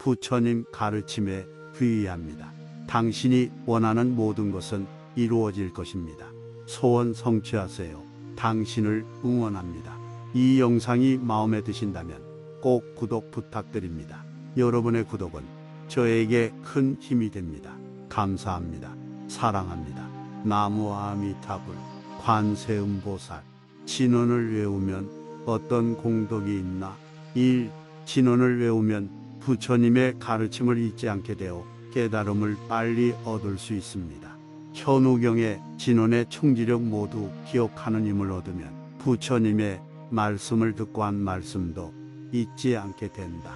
부처님 가르침에 귀의합니다. 당신이 원하는 모든 것은 이루어질 것입니다. 소원 성취하세요. 당신을 응원합니다. 이 영상이 마음에 드신다면 꼭 구독 부탁드립니다. 여러분의 구독은 저에게 큰 힘이 됩니다. 감사합니다. 사랑합니다. 나무 아미타불 관세음보살. 진언을 외우면 어떤 공덕이 있나? 1. 진언을 외우면 부처님의 가르침을 잊지 않게 되어 깨달음을 빨리 얻을 수 있습니다. 현우경의 진언의 총지력 모두 기억하는 힘을 얻으면 부처님의 말씀을 듣고 한 말씀도 잊지 않게 된다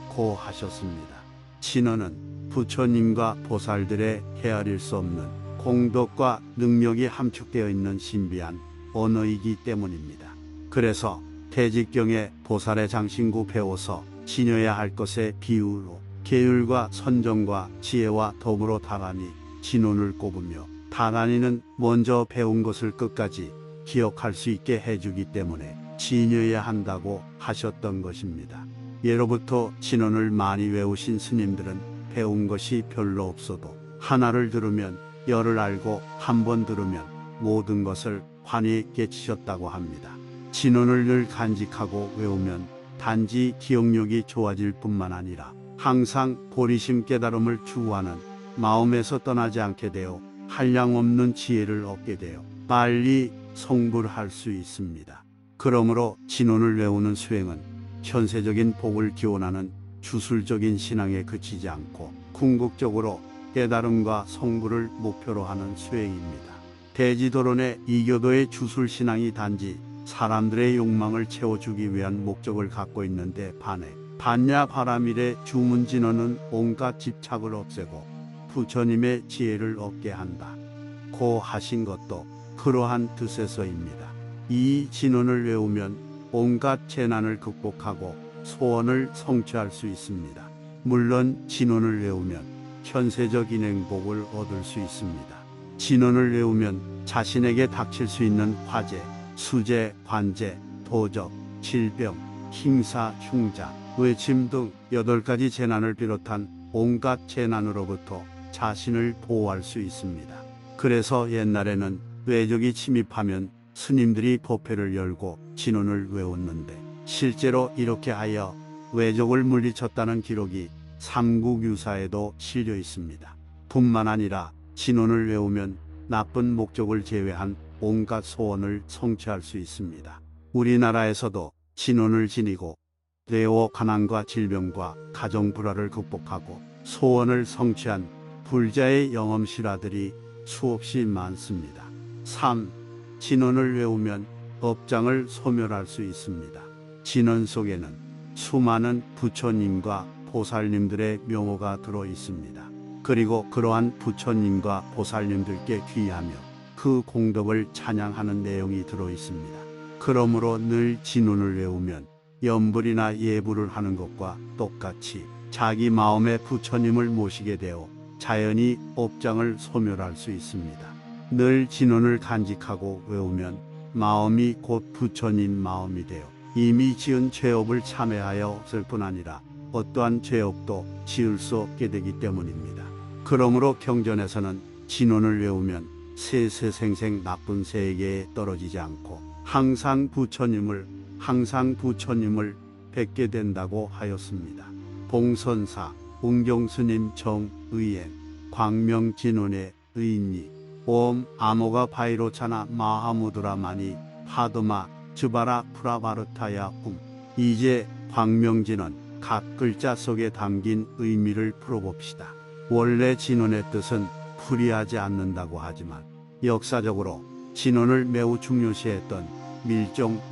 고 하셨습니다. 진언은 부처님과 보살들의 헤아릴 수 없는 공덕과 능력이 함축되어 있는 신비한 언어이기 때문입니다. 그래서 대직경에 보살의 장신구 배워서 지녀야 할 것의 비유로 계율과 선정과 지혜와 더불어 다간이 진언을 꼽으며 다간이는 먼저 배운 것을 끝까지 기억할 수 있게 해주기 때문에 지녀야 한다고 하셨던 것입니다. 예로부터 진언을 많이 외우신 스님들은 배운 것이 별로 없어도 하나를 들으면 열을 알고 한 번 들으면 모든 것을 환히 깨치셨다고 합니다. 진언을 늘 간직하고 외우면 단지 기억력이 좋아질 뿐만 아니라 항상 보리심 깨달음을 추구하는 마음에서 떠나지 않게 되어 한량없는 지혜를 얻게 되어 빨리 성불할 수 있습니다. 그러므로 진언을 외우는 수행은 현세적인 복을 기원하는 주술적인 신앙에 그치지 않고 궁극적으로 깨달음과 성불을 목표로 하는 수행입니다. 대지도론의 이교도의 주술신앙이 단지 사람들의 욕망을 채워주기 위한 목적을 갖고 있는데 반해 반야바라밀의 주문진언은 온갖 집착을 없애고 부처님의 지혜를 얻게 한다 고 하신 것도 그러한 뜻에서입니다. 이 진언을 외우면 온갖 재난을 극복하고 소원을 성취할 수 있습니다. 물론 진언을 외우면 현세적 인행복을 얻을 수 있습니다. 진언을 외우면 자신에게 닥칠 수 있는 화재, 수재, 관재, 도적, 질병, 흉사, 흉자, 외침 등 8가지 재난을 비롯한 온갖 재난으로부터 자신을 보호할 수 있습니다. 그래서 옛날에는 외적이 침입하면 스님들이 법회를 열고 진언을 외웠는데 실제로 이렇게 하여 외적을 물리쳤다는 기록이 삼국유사에도 실려 있습니다. 뿐만 아니라 진언을 외우면 나쁜 목적을 제외한 온갖 소원을 성취할 수 있습니다. 우리나라에서도 진언을 지니고 뇌호 가난과 질병과 가정불화를 극복하고 소원을 성취한 불자의 영엄실화들이 수없이 많습니다. 3. 진언을 외우면 업장을 소멸할 수 있습니다. 진언 속에는 수많은 부처님과 보살님들의 명호가 들어 있습니다. 그리고 그러한 부처님과 보살님들께 귀하며 그 공덕을 찬양하는 내용이 들어 있습니다. 그러므로 늘 진언을 외우면 염불이나 예불을 하는 것과 똑같이 자기 마음에 부처님을 모시게 되어 자연히 업장을 소멸할 수 있습니다. 늘 진언을 간직하고 외우면 마음이 곧 부처님 마음이 되어 이미 지은 죄업을 참회하였을 뿐 아니라 어떠한 죄업도 지을 수 없게 되기 때문입니다. 그러므로 경전에서는 진언을 외우면 세세생생 나쁜 세계에 떨어지지 않고 항상 부처님을 뵙게 된다고 하였습니다. 봉선사 은경스님 정의엔 광명진언의 의인이 옴 아모가 바이로차나 마하무드라 마니 파드마 즈바라 프라바르타야 이제 광명진언 각 글자 속에 담긴 의미를 풀어봅시다. 원래 진언의 뜻은 풀이하지 않는다고 하지만 역사적으로 진언을 매우 중요시했던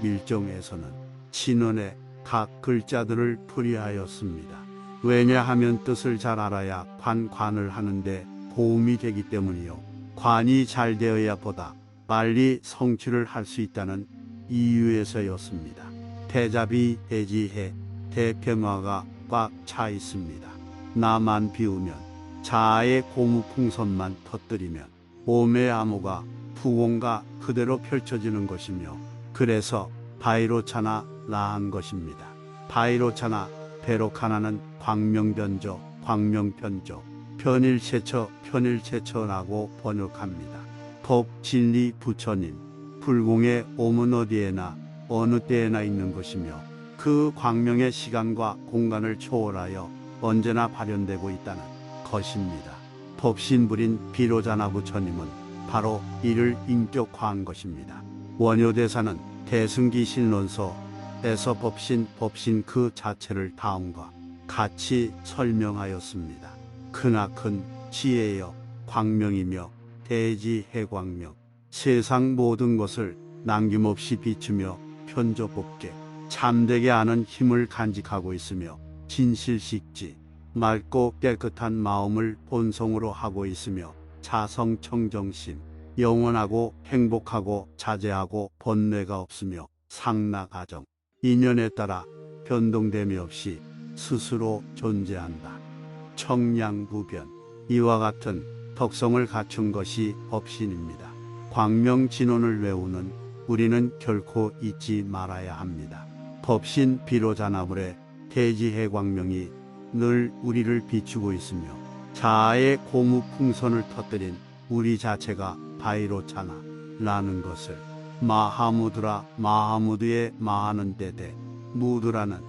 밀정에서는 진언의 각 글자들을 풀이하였습니다. 왜냐하면 뜻을 잘 알아야 관을 하는데 도움이 되기 때문이요. 관이 잘 되어야 보다 빨리 성취를 할 수 있다는 이유에서였습니다. 대자비, 대지해, 대평화가 꽉 차 있습니다. 나만 비우면 자아의 고무풍선만 터뜨리면 옴의 암호가 부공과 그대로 펼쳐지는 것이며 그래서 바이로차나 라한 것입니다. 바이로차나 배록 하나는 광명변조, 광명편조, 편일체처, 편일체처라고 번역합니다. 법, 진리, 부처님, 불공의 오문 어디에나 어느 때에나 있는 것이며 그 광명의 시간과 공간을 초월하여 언제나 발현되고 있다는 것입니다. 법신불인 비로자나 부처님은 바로 이를 인격화한 것입니다. 원효대사는 대승기 신론서에서 법신 그 자체를 다음과 같이 설명하였습니다. 크나큰 지혜여 광명이며 대지해광명, 세상 모든 것을 남김없이 비추며 편조곱게 참되게 아는 힘을 간직하고 있으며 진실식지, 맑고 깨끗한 마음을 본성으로 하고 있으며 자성청정심, 영원하고 행복하고 자제하고 번뇌가 없으며 상락하정, 인연에 따라 변동됨이 없이 스스로 존재한다. 청량부변, 이와 같은 덕성을 갖춘 것이 법신입니다. 광명진언을 외우는 우리는 결코 잊지 말아야 합니다. 법신 비로자나불의 대지해광명이 늘 우리를 비추고 있으며 자아의 고무풍선을 터뜨린 우리 자체가 바이로차나 라는 것을 마하무드라 마하무드의 마하는 데대 무드라는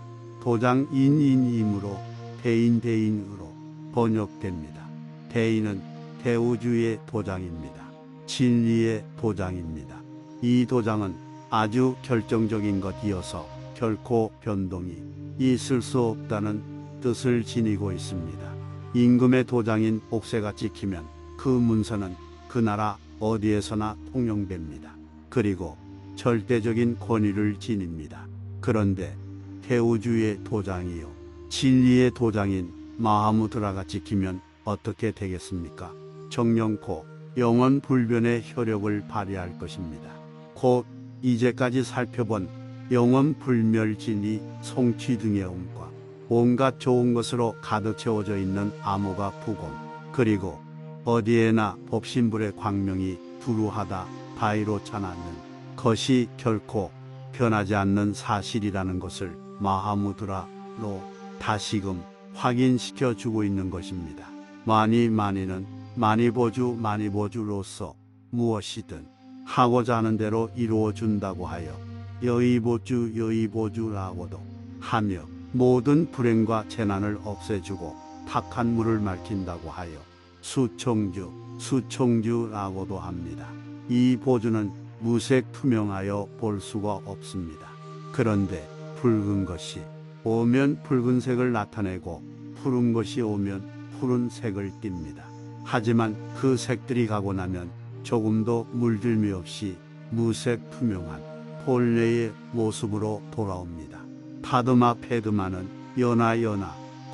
도장인인이므로 대인으로 번역됩니다. 대인은 대우주의 도장입니다. 진리의 도장입니다. 이 도장은 아주 결정적인 것이어서 결코 변동이 있을 수 없다는 뜻을 지니고 있습니다. 임금의 도장인 옥새가 찍히면 그 문서는 그 나라 어디에서나 통용됩니다. 그리고 절대적인 권위를 지닙니다. 그런데 태우주의 도장이요 진리의 도장인 마하무드라가 찍히면 어떻게 되겠습니까? 정령코 영원 불변의 효력을 발휘할 것입니다. 곧 이제까지 살펴본 영원 불멸진이 송취 등의 음과 온갖 좋은 것으로 가득 채워져 있는 암호가 부공, 그리고 어디에나 법신불의 광명이 두루하다 바이로차나는 것이 결코 변하지 않는 사실이라는 것을 마하무드라로 다시금 확인시켜 주고 있는 것입니다. 많이는 많이보주로서 무엇이든 하고자 하는 대로 이루어 준다고 하여 여의보주라고도 하며 모든 불행과 재난을 없애주고 탁한 물을 맑힌다고 하여 수총주라고도 합니다. 이 보주는 무색 투명하여 볼 수가 없습니다. 그런데 붉은 것이 오면 붉은색을 나타내고 푸른 것이 오면 푸른색을 띱니다. 하지만 그 색들이 가고 나면 조금도 물들미 없이 무색 투명한 본래의 모습으로 돌아옵니다. 파드마 페드마는 연하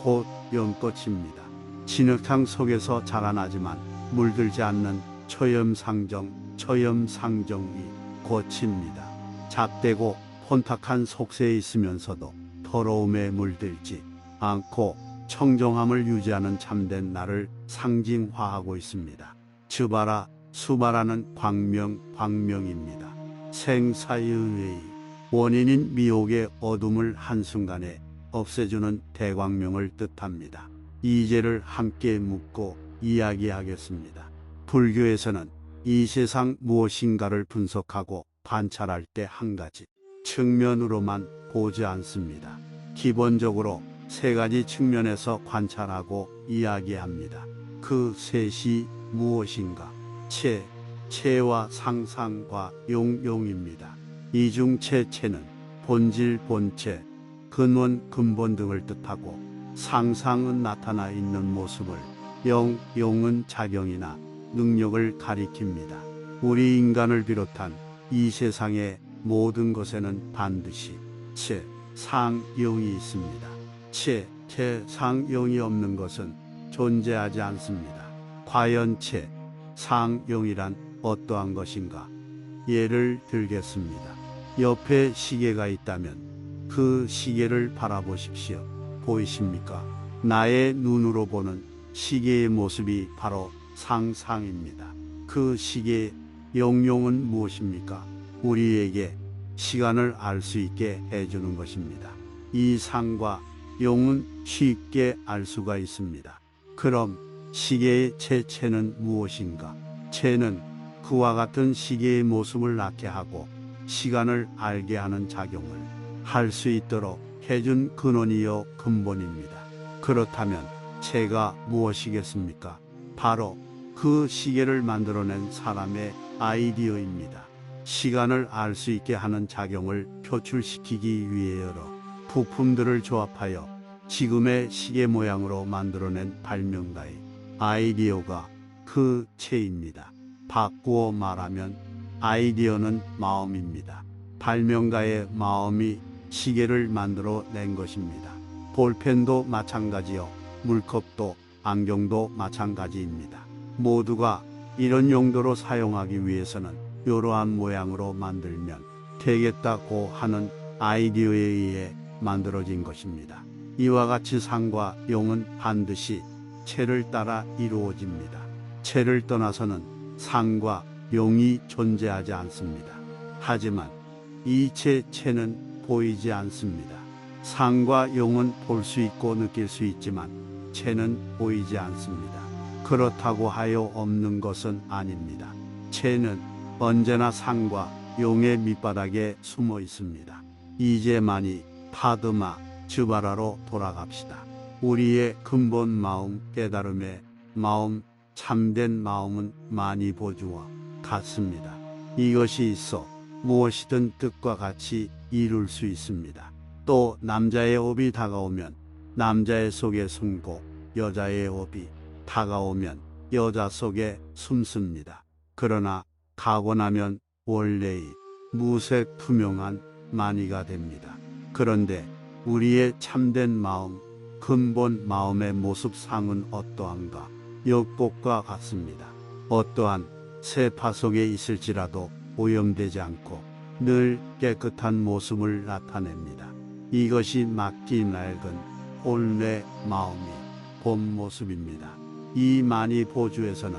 곧 연꽃입니다. 진흙탕 속에서 자라나지만 물들지 않는 초염상정이 꽃입니다. 작대고 혼탁한 속세에 있으면서도 더러움에 물들지 않고 청정함을 유지하는 참된 나를 상징화하고 있습니다. 수바라는 광명입니다. 생사의 원인인 미혹의 어둠을 한순간에 없애주는 대광명을 뜻합니다. 이 죄를 함께 묻고 이야기하겠습니다. 불교에서는 이 세상 무엇인가를 분석하고 관찰할 때 한 가지 측면으로만 보지 않습니다. 기본적으로 세 가지 측면에서 관찰하고 이야기합니다. 그 셋이 무엇인가? 체와 상상과 용입니다. 이중 체는 본질, 본체, 근원, 근본 등을 뜻하고 상상은 나타나 있는 모습을, 용은 작용이나 능력을 가리킵니다. 우리 인간을 비롯한 이 세상의 모든 것에는 반드시 상용이 있습니다. 상용이 없는 것은 존재하지 않습니다. 과연 상용이란 어떠한 것인가? 예를 들겠습니다. 옆에 시계가 있다면 그 시계를 바라보십시오. 보이십니까? 나의 눈으로 보는 시계의 모습이 바로 상상입니다. 그 시계의 용은 무엇입니까? 우리에게 시간을 알 수 있게 해주는 것입니다. 이 상과 용은 쉽게 알 수가 있습니다. 그럼 시계의 체체는 무엇인가? 체는 그와 같은 시계의 모습을 낳게 하고 시간을 알게 하는 작용을 할 수 있도록 해준 근원이요 근본입니다. 그렇다면 체가 무엇이겠습니까? 바로 그 시계를 만들어낸 사람의 아이디어입니다. 시간을 알 수 있게 하는 작용을 표출시키기 위해 여러 부품들을 조합하여 지금의 시계 모양으로 만들어낸 발명가의 아이디어가 그 체입니다. 바꾸어 말하면 아이디어는 마음입니다. 발명가의 마음이 시계를 만들어 낸 것입니다. 볼펜도 마찬가지요. 물컵도 안경도 마찬가지입니다. 모두가 이런 용도로 사용하기 위해서는 이러한 모양으로 만들면 되겠다고 하는 아이디어에 의해 만들어진 것입니다. 이와 같이 상과 용은 반드시 체를 따라 이루어집니다. 체를 떠나서는 상과 용이 존재하지 않습니다. 하지만 이 체는 보이지 않습니다. 상과 용은 볼 수 있고 느낄 수 있지만 체는 보이지 않습니다. 그렇다고 하여 없는 것은 아닙니다. 체는 언제나 상과 용의 밑바닥에 숨어 있습니다. 이제만이 파드마 즈바라로 돌아갑시다. 우리의 근본 마음, 깨달음의 마음, 참된 마음은 많이 보주와 같습니다. 이것이 있어 무엇이든 뜻과 같이 이룰 수 있습니다. 또 남자의 업이 다가오면 남자의 속에 숨고 여자의 업이 다가오면 여자 속에 숨습니다. 그러나 가고 나면 원래의 무색 투명한 만이가 됩니다. 그런데 우리의 참된 마음, 근본 마음의 모습상은 어떠한가? 역복과 같습니다. 어떠한 세파 속에 있을지라도 오염되지 않고 늘 깨끗한 모습을 나타냅니다. 이것이 막기 낡은 본래 마음이 본 모습입니다. 이 만이 보주에서는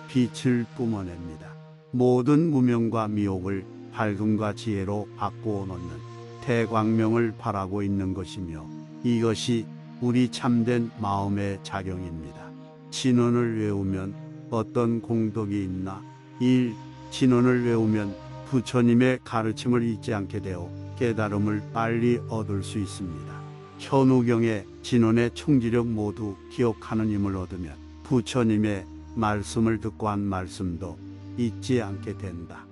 빛을 뿜어냅니다. 모든 무명과 미혹을 밝음과 지혜로 바꾸어 놓는 대광명을 바라고 있는 것이며 이것이 우리 참된 마음의 작용입니다. 진언을 외우면 어떤 공덕이 있나? 1. 진언을 외우면 부처님의 가르침을 잊지 않게 되어 깨달음을 빨리 얻을 수 있습니다. 현우경의 진언의 총지력 모두 기억하는 힘을 얻으면 부처님의 말씀을 듣고 한 말씀도 잊지 않게 된다.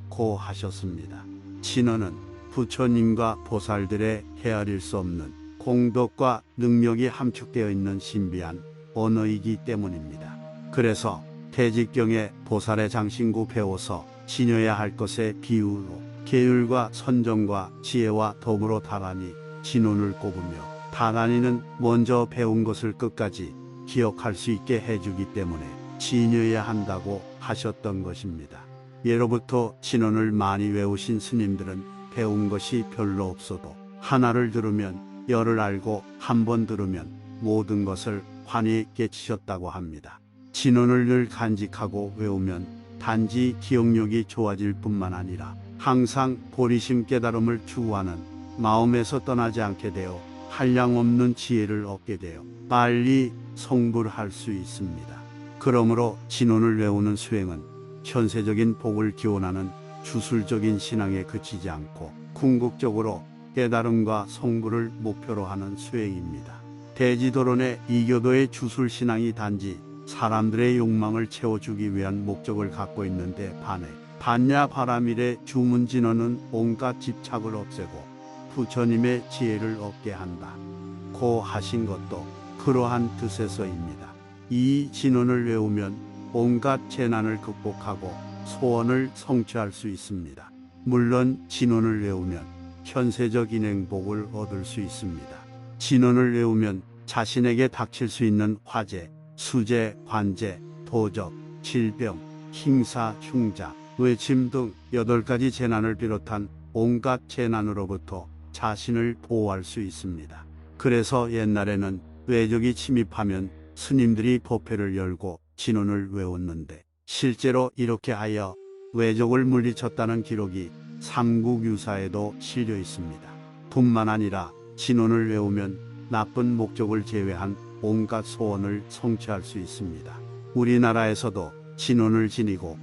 고 하셨습니다. 진언은 부처님과 보살들의 헤아릴 수 없는 공덕과 능력이 함축되어 있는 신비한 언어이기 때문입니다. 그래서 대직경에 보살의 장신구 배워서 지녀야 할 것의 비유로 계율과 선정과 지혜와 더불어 다란히 진언을 꼽으며 다란히는 먼저 배운 것을 끝까지 기억할 수 있게 해주기 때문에 지녀야 한다고 하셨던 것입니다. 예로부터 진언을 많이 외우신 스님들은 배운 것이 별로 없어도 하나를 들으면 열을 알고 한 번 들으면 모든 것을 환히 깨치셨다고 합니다. 진언을 늘 간직하고 외우면 단지 기억력이 좋아질 뿐만 아니라 항상 보리심 깨달음을 추구하는 마음에서 떠나지 않게 되어 한량없는 지혜를 얻게 되어 빨리 성불할 수 있습니다. 그러므로 진언을 외우는 수행은 현세적인 복을 기원하는 주술적인 신앙에 그치지 않고 궁극적으로 깨달음과 성불을 목표로 하는 수행입니다. 대지도론의 이교도의 주술신앙이 단지 사람들의 욕망을 채워주기 위한 목적을 갖고 있는데 반해 반야바라밀의 주문진언은 온갖 집착을 없애고 부처님의 지혜를 얻게 한다. 고 하신 것도 그러한 뜻에서입니다. 이 진언을 외우면 온갖 재난을 극복하고 소원을 성취할 수 있습니다. 물론 진언을 외우면 현세적 인행복을 얻을 수 있습니다. 진언을 외우면 자신에게 닥칠 수 있는 화재, 수재, 관재, 도적, 질병, 흉사, 흉자, 외침 등 8가지 재난을 비롯한 온갖 재난으로부터 자신을 보호할 수 있습니다. 그래서 옛날에는 외적이 침입하면 스님들이 법회를 열고 진언을 외웠는데 실제로 이렇게 하여 외적을 물리쳤다는 기록이 삼국유사에도 실려 있습니다. 뿐만 아니라 진언을 외우면 나쁜 목적을 제외한 온갖 소원을 성취할 수 있습니다. 우리나라에서도 진원을 지니고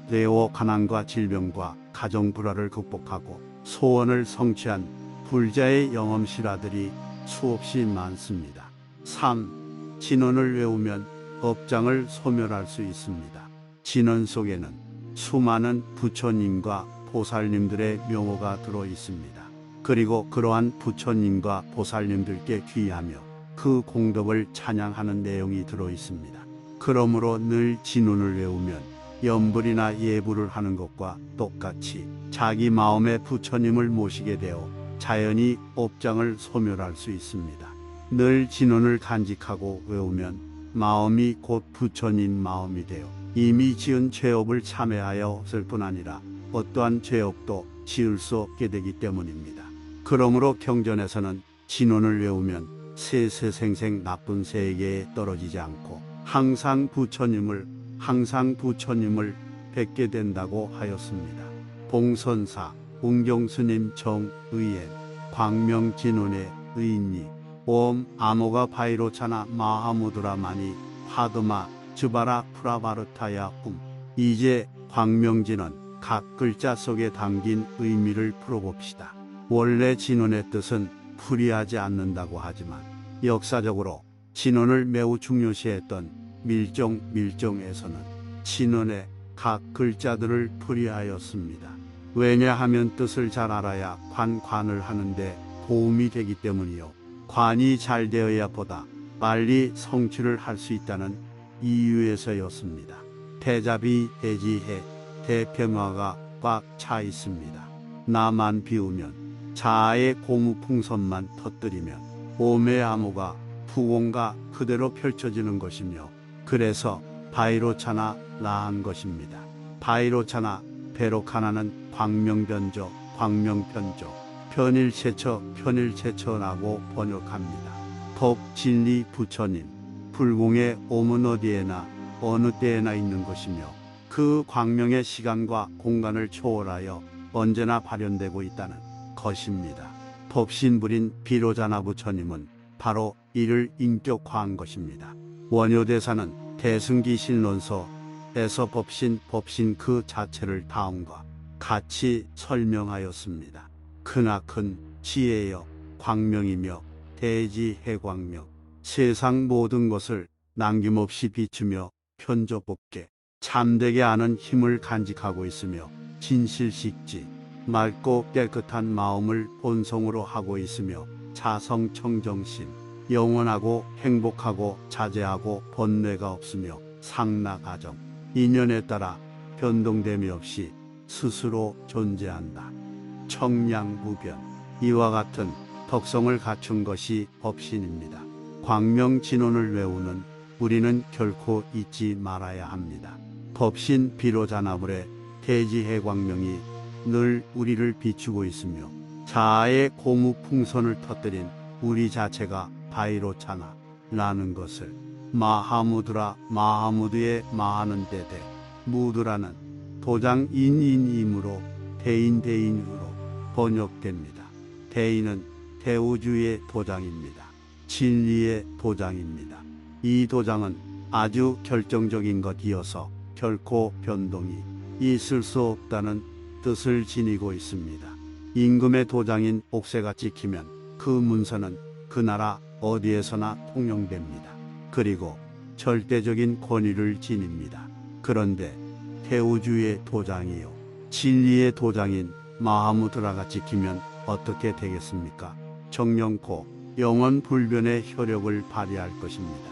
뇌호 가난과 질병과 가정 불화를 극복하고 소원을 성취한 불자의 영험실화들이 수없이 많습니다. 3. 진원을 외우면 업장을 소멸할 수 있습니다. 진원 속에는 수많은 부처님과 보살님들의 명호가 들어 있습니다. 그리고 그러한 부처님과 보살님들께 귀하며 그 공덕을 찬양하는 내용이 들어 있습니다. 그러므로 늘 진원을 외우면 염불이나 예불을 하는 것과 똑같이 자기 마음에 부처님을 모시게 되어 자연히 업장을 소멸할 수 있습니다. 늘 진원을 간직하고 외우면 마음이 곧 부처님 마음이 되어 이미 지은 죄업을 참회하였을 뿐 아니라 어떠한 죄업도 지을 수 없게 되기 때문입니다. 그러므로 경전에서는 진원을 외우면 세세생생 나쁜 세계에 떨어지지 않고 항상 부처님을 뵙게 된다고 하였습니다. 봉선사 운경스님 정의엔 광명진원의 의인이 옴 아모가 바이로차나 마하무드라 마니 파드마 즈바라 프라바르타야 이제 광명진원 각 글자 속에 담긴 의미를 풀어봅시다. 원래 진원의 뜻은 풀이하지 않는다고 하지만 역사적으로 진원을 매우 중요시했던 밀정에서는 진원의 각 글자들을 풀이하였습니다. 왜냐하면 뜻을 잘 알아야 관을 하는데 도움이 되기 때문이요. 관이 잘 되어야 보다 빨리 성취를 할 수 있다는 이유에서였습니다. 대자비 대지해 대평화가 꽉 차 있습니다. 나만 비우면 자아의 고무풍선만 터뜨리면 오매 암호가 부공가 그대로 펼쳐지는 것이며 그래서 바이로차나 라한 것입니다. 바이로차나 베로카나는 광명변조 편일체처라고 번역합니다. 법 진리 부처님 불공의 오문 어디에나 어느 때에나 있는 것이며 그 광명의 시간과 공간을 초월하여 언제나 발현되고 있다는 것입니다. 법신불인 비로자나 부처님은 바로 이를 인격화한 것입니다. 원효대사는 대승기신론서에서 법신 그 자체를 다음과 같이 설명하였습니다. 크나큰 지혜여 광명이며 대지해광명 세상 모든 것을 남김없이 비추며 편조법게 참되게 아는 힘을 간직하고 있으며 진실식지 맑고 깨끗한 마음을 본성으로 하고 있으며 자성청정심 영원하고 행복하고 자제하고 번뇌가 없으며 상락아정 인연에 따라 변동됨이 없이 스스로 존재한다. 청량무변 이와 같은 덕성을 갖춘 것이 법신입니다. 광명진원을 외우는 우리는 결코 잊지 말아야 합니다. 법신 비로자나불의 대지해광명이 늘 우리를 비추고 있으며 자아의 고무풍선을 터뜨린 우리 자체가 바이로차나라는 것을 마하무드의 마하는 대대 무드라는 도장인이므로 대인으로 번역됩니다. 대인은 대우주의 도장입니다. 진리의 도장입니다. 이 도장은 아주 결정적인 것이어서 결코 변동이 있을 수 없다는 뜻을 지니고 있습니다. 임금의 도장인 옥새가 찍히면 그 문서는 그 나라 어디에서나 통용됩니다. 그리고 절대적인 권위를 지닙니다. 그런데 태우주의 도장이요 진리의 도장인 마하무드라가 찍히면 어떻게 되겠습니까? 정령코 영원 불변의 효력을 발휘할 것입니다.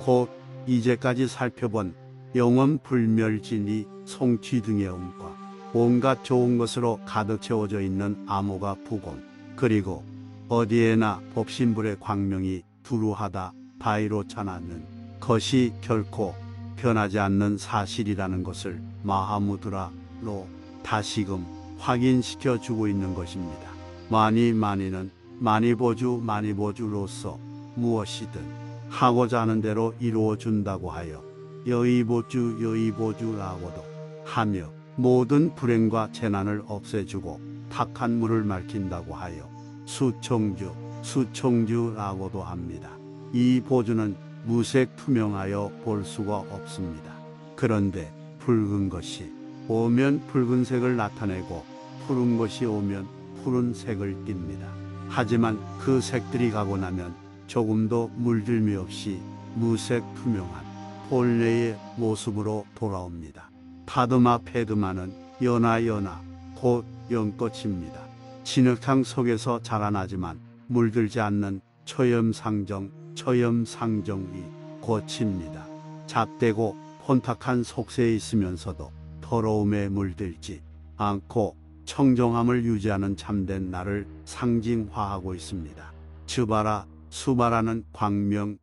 곧 이제까지 살펴본 영원 불멸진리 성취 등의 음과 온갖 좋은 것으로 가득 채워져 있는 암호가 부공 그리고 어디에나 법신불의 광명이 두루하다 바이로차나는 것이 결코 변하지 않는 사실이라는 것을 마하무드라로 다시금 확인시켜 주고 있는 것입니다. 많이는 많이보주로서 무엇이든 하고자 하는 대로 이루어 준다고 하여 여의보주라고도 하며 모든 불행과 재난을 없애주고 탁한 물을 맑힌다고 하여 수청주 수청주라고도 합니다. 이 보주는 무색 투명하여 볼 수가 없습니다. 그런데 붉은 것이 오면 붉은색을 나타내고 푸른 것이 오면 푸른색을 띱니다. 하지만 그 색들이 가고 나면 조금도 물들미 없이 무색 투명한 본래의 모습으로 돌아옵니다. 파드마 페드마는 연하연하 곧 연꽃입니다. 진흙탕 속에서 자라나지만 물들지 않는 초염상정, 초염상정이 꽃입니다. 잡되고 혼탁한 속세에 있으면서도 더러움에 물들지 않고 청정함을 유지하는 참된 나를 상징화하고 있습니다. 즈바라, 수바라는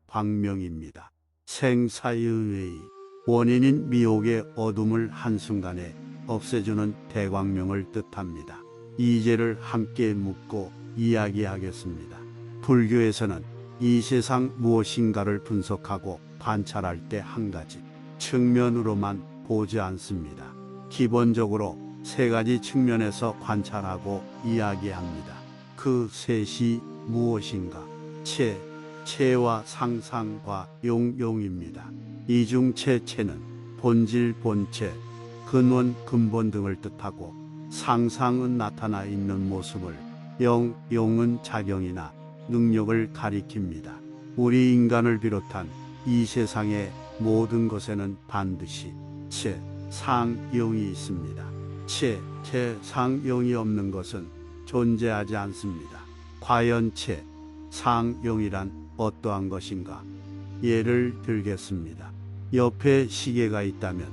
광명입니다. 생사의 원인인 미혹의 어둠을 한순간에 없애주는 대광명을 뜻합니다. 이제를 함께 묻고 이야기하겠습니다. 불교에서는 이 세상 무엇인가를 분석하고 관찰할 때 한 가지 측면으로만 보지 않습니다. 기본적으로 세 가지 측면에서 관찰하고 이야기합니다. 그 셋이 무엇인가? 체와 상상과 용입니다. 이중 체는 본질, 본체, 근원, 근본 등을 뜻하고 상상은 나타나 있는 모습을, 용은 작용이나 능력을 가리킵니다. 우리 인간을 비롯한 이 세상의 모든 것에는 반드시 상용이 있습니다. 상용이 없는 것은 존재하지 않습니다. 과연 상용이란 어떠한 것인가? 예를 들겠습니다. 옆에 시계가 있다면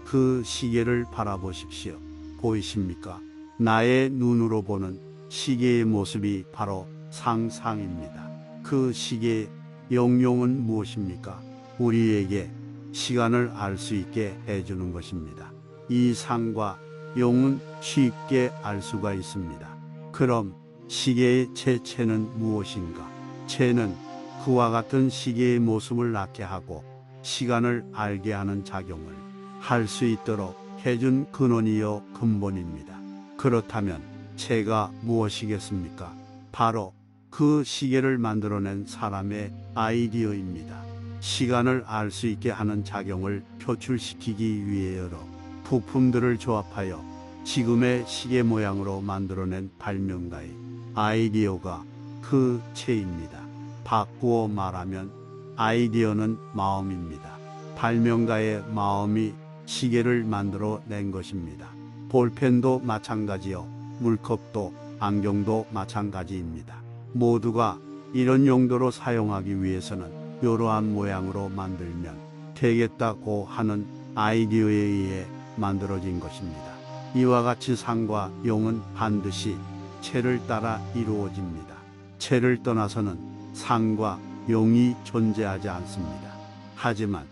그 시계를 바라보십시오. 보이십니까? 나의 눈으로 보는 시계의 모습이 바로 상상입니다. 그 시계의 용은 무엇입니까? 우리에게 시간을 알 수 있게 해주는 것입니다. 이 상과 용은 쉽게 알 수가 있습니다. 그럼 시계의 체는 무엇인가? 체는 그와 같은 시계의 모습을 낳게 하고 시간을 알게 하는 작용을 할 수 있도록 해준 근원이요 근본입니다. 그렇다면 체가 무엇이겠습니까? 바로 그 시계를 만들어낸 사람의 아이디어입니다. 시간을 알 수 있게 하는 작용을 표출시키기 위해 여러 부품들을 조합하여 지금의 시계 모양으로 만들어낸 발명가의 아이디어가 그 체입니다. 바꾸어 말하면 아이디어는 마음입니다. 발명가의 마음이 시계를 만들어 낸 것입니다. 볼펜도 마찬가지요. 물컵도 안경도 마찬가지입니다. 모두가 이런 용도로 사용하기 위해서는 이러한 모양으로 만들면 되겠다고 하는 아이디어에 의해 만들어진 것입니다. 이와 같이 상과 용은 반드시 체를 따라 이루어집니다. 체를 떠나서는 상과 용이 존재하지 않습니다. 하지만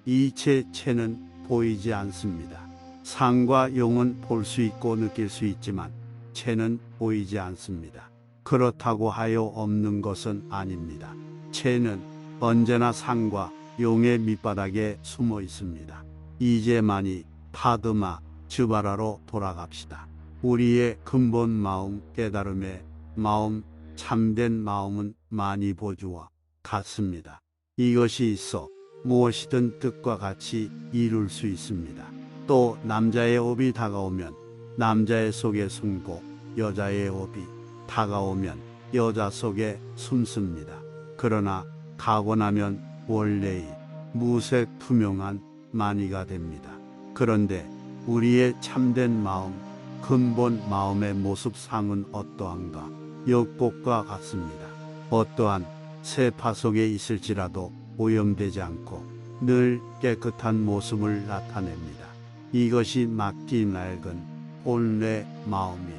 이 체는 보이지 않습니다. 상과 용은 볼 수 있고 느낄 수 있지만 체는 보이지 않습니다. 그렇다고 하여 없는 것은 아닙니다. 체는 언제나 상과 용의 밑바닥에 숨어 있습니다. 이제만이 파드마 즈바라로 돌아갑시다. 우리의 근본 마음, 깨달음의 마음, 참된 마음은 만이 보주와 같습니다. 이것이 있어 무엇이든 뜻과 같이 이룰 수 있습니다. 또 남자의 업이 다가오면 남자의 속에 숨고 여자의 업이 다가오면 여자 속에 숨습니다. 그러나 가고 나면 원래의 무색 투명한 만이가 됩니다. 그런데 우리의 참된 마음, 근본 마음의 모습상은 어떠한가? 엽곡과 같습니다. 어떠한 세파 속에 있을지라도 오염되지 않고 늘 깨끗한 모습을 나타냅니다. 이것이 막기 낡은 본래 마음이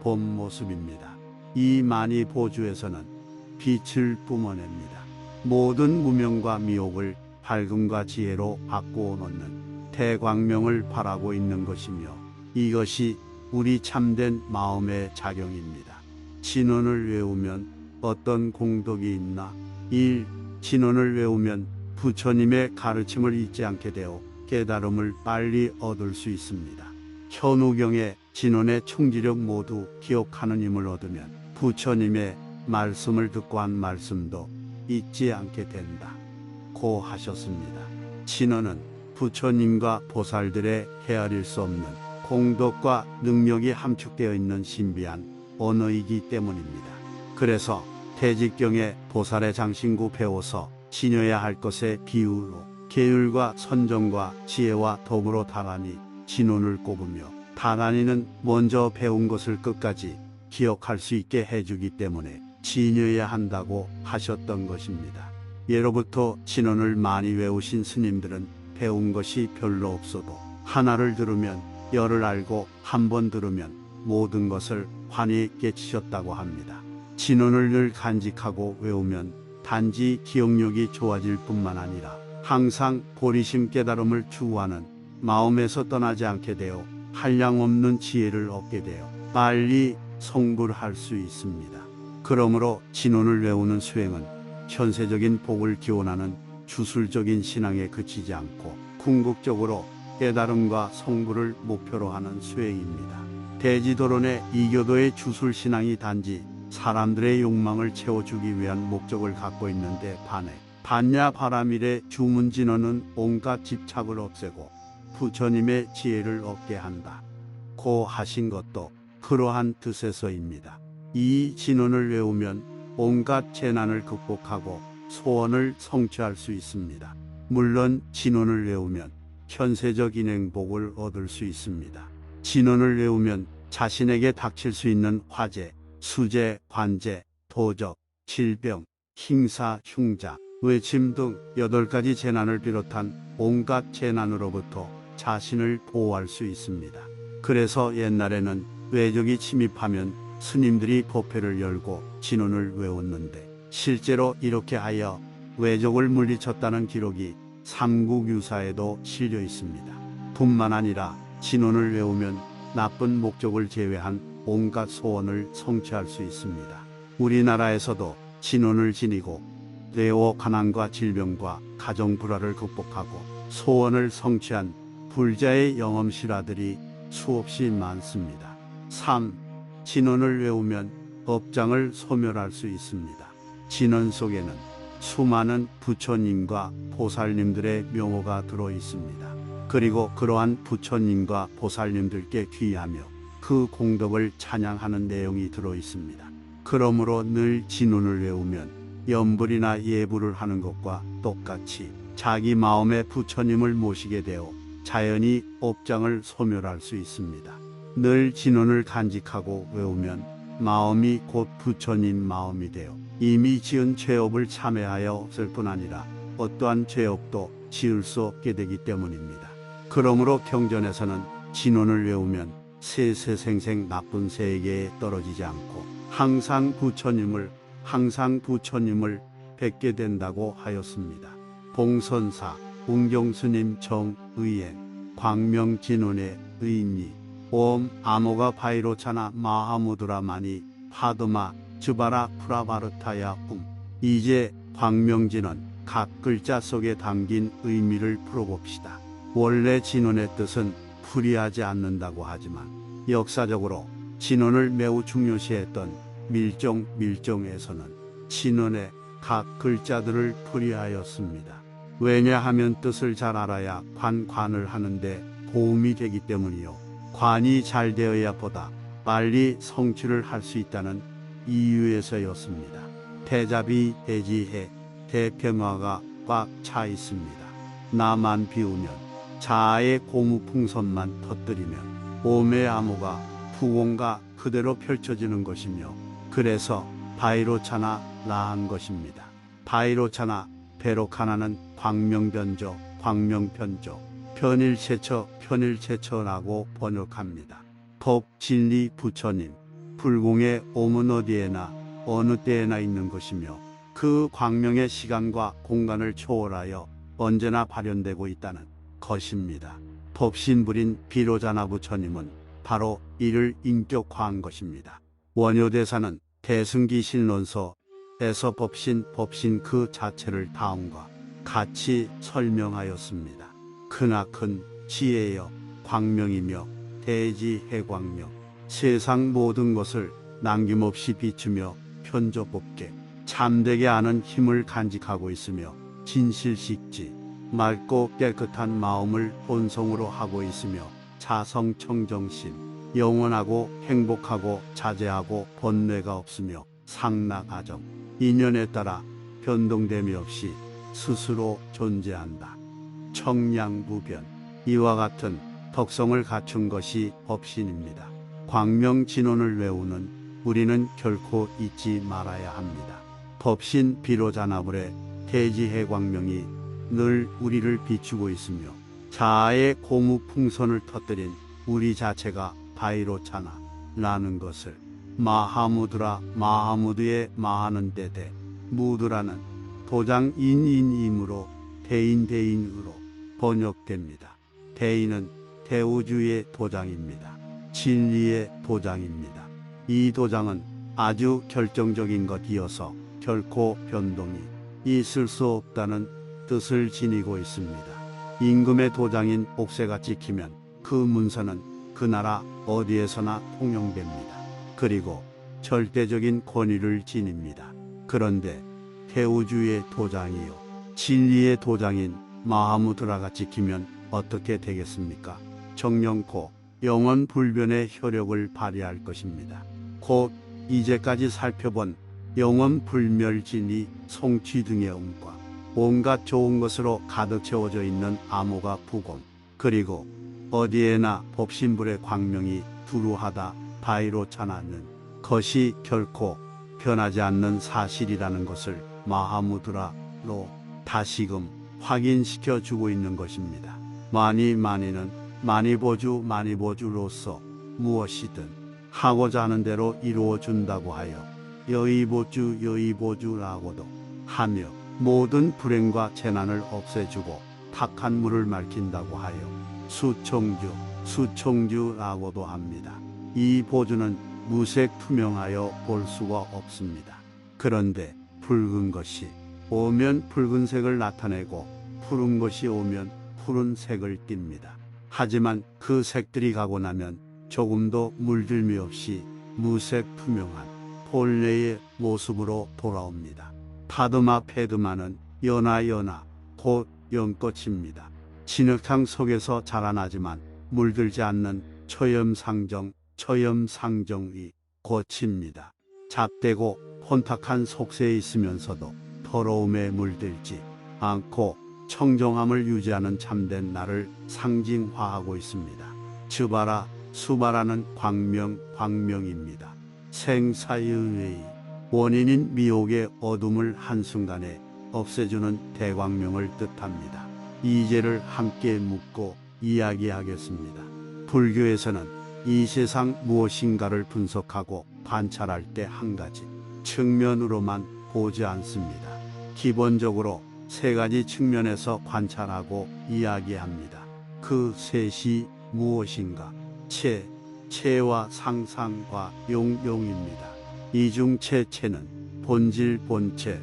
본 모습입니다. 이 만이 보주에서는 빛을 뿜어냅니다. 모든 무명과 미혹을 밝음과 지혜로 바꾸어 놓는 대광명을 바라고 있는 것이며 이것이 우리 참된 마음의 작용입니다. 진언을 외우면 어떤 공덕이 있나? 1. 진언을 외우면 부처님의 가르침을 잊지 않게 되어 깨달음을 빨리 얻을 수 있습니다. 현우경의 진언의 총지력 모두 기억하는 힘을 얻으면 부처님의 말씀을 듣고 한 말씀도 잊지 않게 된다. 고 하셨습니다. 진언은 부처님과 보살들의 헤아릴 수 없는 공덕과 능력이 함축되어 있는 신비한 언어이기 때문입니다. 그래서 태직경에 보살의 장신구 배워서 지녀야 할 것의 비유로 계율과 선정과 지혜와 덕으로 다간이 진언을 꼽으며 다간이는 먼저 배운 것을 끝까지 기억할 수 있게 해주기 때문에 지녀야 한다고 하셨던 것입니다. 예로부터 진언을 많이 외우신 스님들은 배운 것이 별로 없어도 하나를 들으면 열을 알고 한 번 들으면 모든 것을 환히 깨치셨다고 합니다. 진언을 늘 간직하고 외우면 단지 기억력이 좋아질 뿐만 아니라 항상 보리심 깨달음을 추구하는 마음에서 떠나지 않게 되어 한량없는 지혜를 얻게 되어 빨리 성불할 수 있습니다. 그러므로 진언을 외우는 수행은 현세적인 복을 기원하는 주술적인 신앙에 그치지 않고 궁극적으로 깨달음과 성불을 목표로 하는 수행입니다. 대지도론의 이교도의 주술신앙이 단지 사람들의 욕망을 채워주기 위한 목적을 갖고 있는데 반해 반야바라밀의 주문진언은 온갖 집착을 없애고 부처님의 지혜를 얻게 한다. 고 하신 것도 그러한 뜻에서입니다. 이 진언을 외우면 온갖 재난을 극복하고 소원을 성취할 수 있습니다. 물론 진언을 외우면 현세적 인행복을 얻을 수 있습니다. 진언을 외우면 자신에게 닥칠 수 있는 화재, 수재, 관재, 도적, 질병, 흉사, 흉자, 외침 등 8가지 재난을 비롯한 온갖 재난으로부터 자신을 보호할 수 있습니다. 그래서 옛날에는 외적이 침입하면 스님들이 법회를 열고 진언을 외웠는데 실제로 이렇게 하여 외적을 물리쳤다는 기록이 삼국유사에도 실려 있습니다. 뿐만 아니라 진언을 외우면 나쁜 목적을 제외한 온갖 소원을 성취할 수 있습니다. 우리나라에서도 진언을 지니고 뇌호 가난과 질병과 가정 불화를 극복하고 소원을 성취한 불자의 영엄실화들이 수없이 많습니다. 3. 진언을 외우면 업장을 소멸할 수 있습니다. 진언 속에는 수많은 부처님과 보살님들의 명호가 들어 있습니다. 그리고 그러한 부처님과 보살님들께 귀하며 그 공덕을 찬양하는 내용이 들어 있습니다. 그러므로 늘 진언을 외우면 염불이나 예불을 하는 것과 똑같이 자기 마음에 부처님을 모시게 되어 자연히 업장을 소멸할 수 있습니다. 늘 진언을 간직하고 외우면 마음이 곧 부처님 마음이 되어 이미 지은 죄업을 참회하여 없을 뿐 아니라 어떠한 죄업도 지을 수 없게 되기 때문입니다. 그러므로 경전에서는 진언을 외우면 세세생생 나쁜 세계에 떨어지지 않고 항상 부처님을 뵙게 된다고 하였습니다. 봉선사 운경스님 정의행 광명진언의 의미 옴 아모가 바이로차나 마하무드라 마니 파드마 즈바라 프라바르타야 이제 광명진언 각 글자 속에 담긴 의미를 풀어봅시다. 원래 진언의 뜻은 풀이하지 않는다고 하지만 역사적으로 진언을 매우 중요시했던 밀정에서는 진언의 각 글자들을 풀이하였습니다. 왜냐하면 뜻을 잘 알아야 관을 하는데 도움이 되기 때문이요. 관이 잘 되어야 보다 빨리 성취를 할 수 있다는 이유에서였습니다. 대자비, 대지해, 대평화가 꽉 차 있습니다. 나만 비우면 자아의 고무풍선만 터뜨리면 오매 암호가 부공가 그대로 펼쳐지는 것이며 그래서 바이로차나 라한 것입니다. 바이로차나 베로카나는 광명변조, 광명편조, 편일체처라고 번역합니다. 법, 진리, 부처님, 불공의 옴은 어디에나 어느 때에나 있는 것이며 그 광명의 시간과 공간을 초월하여 언제나 발현되고 있다는 것입니다. 법신불인 비로자나 부처님은 바로 이를 인격화한 것입니다. 원효대사는 대승기 신론서에서 법신 그 자체를 다음과 같이 설명하였습니다. 크나큰 지혜여 광명이며 대지해광명 세상 모든 것을 남김없이 비추며 편조곱게 참되게 아는 힘을 간직하고 있으며 진실식지 맑고 깨끗한 마음을 본성으로 하고 있으며 자성청정심 영원하고 행복하고 자제하고 번뇌가 없으며 상락하정 인연에 따라 변동됨이 없이 스스로 존재한다. 청량무변 이와 같은 덕성을 갖춘 것이 법신입니다. 광명진원을 외우는 우리는 결코 잊지 말아야 합니다. 법신 비로자나불의 대지해광명이 늘 우리를 비추고 있으며 자아의 고무풍선을 터뜨린 우리 자체가 바이로차나 라는 것을 마하무드라 마하무드의 마하는 데대 무드라는 도장 인인임으로 대인대인으로 번역됩니다. 대인은 대우주의 도장입니다. 진리의 도장입니다. 이 도장은 아주 결정적인 것이어서 결코 변동이 있을 수 없다는 뜻을 지니고 있습니다. 임금의 도장인 옥새가 찍히면 그 문서는 그 나라 어디에서나 통용됩니다. 그리고 절대적인 권위를 지닙니다. 그런데 태우주의 도장이요 진리의 도장인 마하무드라가 찍히면 어떻게 되겠습니까? 정령코 영원 불변의 효력을 발휘할 것입니다. 곧 이제까지 살펴본 영원 불멸진이 송취 등의 음과 온갖 좋은 것으로 가득 채워져 있는 암호가 부공 그리고 어디에나 법신불의 광명이 두루하다 바이로차나는 것이 결코 변하지 않는 사실이라는 것을 마하무드라로 다시금 확인시켜 주고 있는 것입니다. 많이는 많이보주로서 무엇이든 하고자 하는 대로 이루어 준다고 하여 여의보주라고도 하며 모든 불행과 재난을 없애주고 탁한 물을 맑힌다고 하여 수총주라고도 합니다. 이 보주는 무색 투명하여 볼 수가 없습니다. 그런데 붉은 것이 오면 붉은색을 나타내고 푸른 것이 오면 푸른색을 띱니다. 하지만 그 색들이 가고 나면 조금도 물들미 없이 무색 투명한 본래의 모습으로 돌아옵니다. 파드마는 연하 곧 연꽃입니다. 진흙탕 속에서 자라나지만 물들지 않는 처염상정이 꽃입니다. 잡되고 혼탁한 속세에 있으면서도 더러움에 물들지 않고 청정함을 유지하는 참된 나를 상징화하고 있습니다. 수바라는 광명입니다. 생사의 원인인 미혹의 어둠을 한순간에 없애주는 대광명을 뜻합니다. 이제를 함께 묻고 이야기하겠습니다. 불교에서는 이 세상 무엇인가를 분석하고 관찰할 때 한 가지 측면으로만 보지 않습니다. 기본적으로 세 가지 측면에서 관찰하고 이야기합니다. 그 셋이 무엇인가? 체와 상상과 용입니다. 이중 체는 본질, 본체,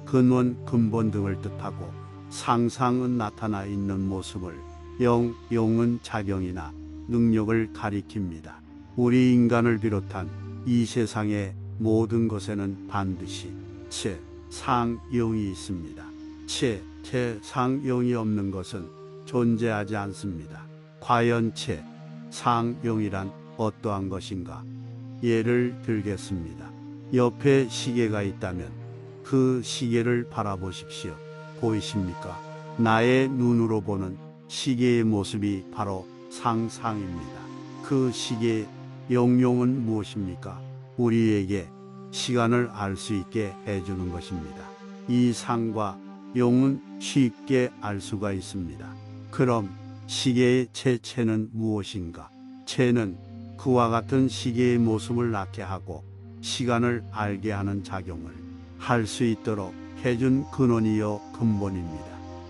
근원, 근본 등을 뜻하고 상상은 나타나 있는 모습을, 용은 작용이나 능력을 가리킵니다. 우리 인간을 비롯한 이 세상의 모든 것에는 반드시 상용이 있습니다. 상용이 없는 것은 존재하지 않습니다. 과연 상용이란 어떠한 것인가? 예를 들겠습니다. 옆에 시계가 있다면 그 시계를 바라보십시오. 보이십니까? 나의 눈으로 보는 시계의 모습이 바로 상상입니다. 그 시계의 용은 무엇입니까? 우리에게 시간을 알 수 있게 해주는 것입니다. 이 상과 용은 쉽게 알 수가 있습니다. 그럼 시계의 체는 무엇인가? 체는 그와 같은 시계의 모습을 낳게 하고 시간을 알게 하는 작용을 할 수 있도록 해준 근원이요 근본입니다.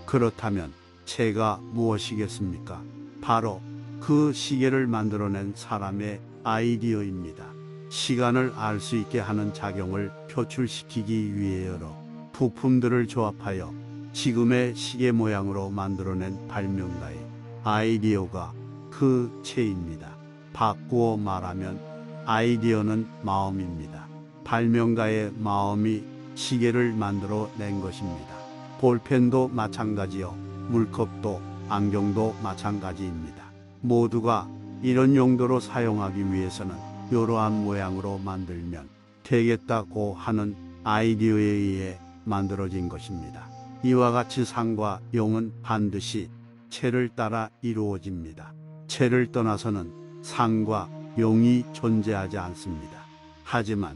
그렇다면 체가 무엇이겠습니까? 바로 그 시계를 만들어낸 사람의 아이디어입니다. 시간을 알 수 있게 하는 작용을 표출시키기 위해 여러 부품들을 조합하여 지금의 시계 모양으로 만들어낸 발명가의 아이디어가 그 체입니다. 바꾸어 말하면 아이디어는 마음입니다. 발명가의 마음이 시계를 만들어 낸 것입니다. 볼펜도 마찬가지요. 물컵도 안경도 마찬가지입니다. 모두가 이런 용도로 사용하기 위해서는 이러한 모양으로 만들면 되겠다고 하는 아이디어에 의해 만들어진 것입니다. 이와 같이 상과 용은 반드시 체를 따라 이루어집니다. 체를 떠나서는 상과 용이 존재하지 않습니다. 하지만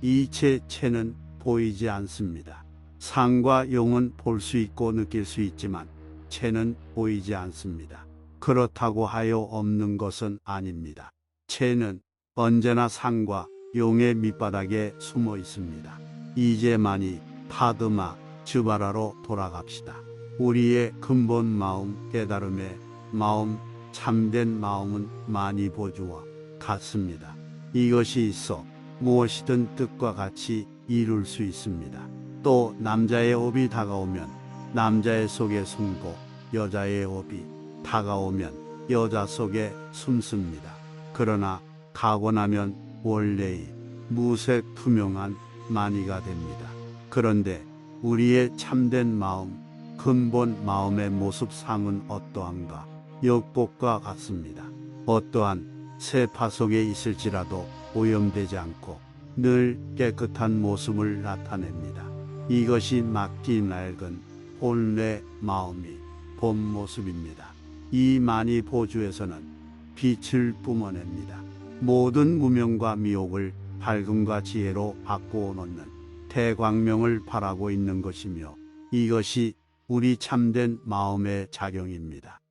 이 체는 보이지 않습니다. 상과 용은 볼 수 있고 느낄 수 있지만 체는 보이지 않습니다. 그렇다고 하여 없는 것은 아닙니다. 체는 언제나 상과 용의 밑바닥에 숨어 있습니다. 이제 많이 파드마 즈바라로 돌아갑시다. 우리의 근본 마음, 깨달음의 마음, 참된 마음은 많이 보주와 같습니다. 이것이 있어 무엇이든 뜻과 같이 이룰 수 있습니다. 또 남자의 업이 다가오면 남자의 속에 숨고 여자의 업이 다가오면 여자 속에 숨습니다. 그러나 가고 나면 원래의 무색 투명한 만이가 됩니다. 그런데 우리의 참된 마음, 근본 마음의 모습상은 어떠한가? 역복과 같습니다. 어떠한 세파 속에 있을지라도 오염되지 않고 늘 깨끗한 모습을 나타냅니다. 이것이 막기 낡은 본래 마음이 본 모습입니다. 이 만이 보주에서는 빛을 뿜어냅니다. 모든 무명과 미혹을 밝음과 지혜로 바꾸어 놓는 대광명을 바라고 있는 것이며 이것이 우리 참된 마음의 작용입니다.